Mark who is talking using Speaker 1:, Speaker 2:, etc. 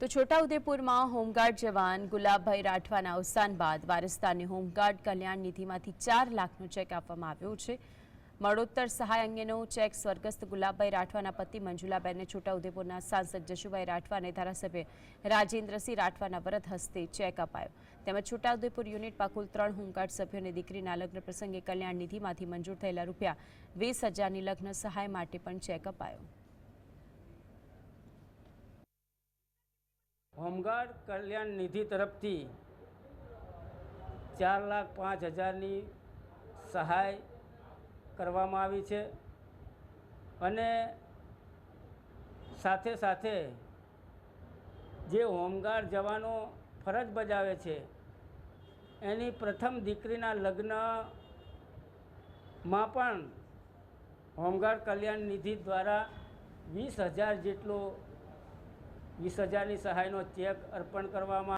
Speaker 1: તો છોટાઉદેપુરમાં હોમગાર્ડ જવાન ગુલાબભાઈ રાઠવાના અવસાન બાદ વારસદારને હોમગાર્ડ કલ્યાણ નિધિમાંથી 4 લાખનો ચેક આપવામાં આવ્યો છે। મળોતર સહાય અંગેનો ચેક સ્વર્ગસ્થ ગુલાબભાઈ રાઠવાના પતિ મંજુલાબેનને છોટાઉદેપુરના સાંસદ જશુભાઈ રાઠવા અને ધારાસભ્ય રાજેન્દ્રસિંહ રાઠવાના વરદ હસ્તે ચેક અપાયો। તેમજ છોટાઉદેપુર યુનિટમાં કુલ 3 હોમગાર્ડ સભ્યોને દીકરીના લગ્ન પ્રસંગે કલ્યાણ નિધિમાંથી મંજૂર થયેલા રૂપિયા 20,000ની લગ્ન સહાય માટે પણ ચેક અપાયો।
Speaker 2: હોમગાર્ડ કલ્યાણ નિધિ તરફથી 4,05,000ની સહાય કરવામાં આવી છે અને સાથે સાથે જે હોમગાર્ડ જવાનો ફરજ બજાવે છે એની પ્રથમ દીકરીના લગ્નમાં પણ હોમગાર્ડ કલ્યાણ નિધિ દ્વારા 20,000 જેટલો 20,000ની સહાયનો ચેક અર્પણ કરવામાં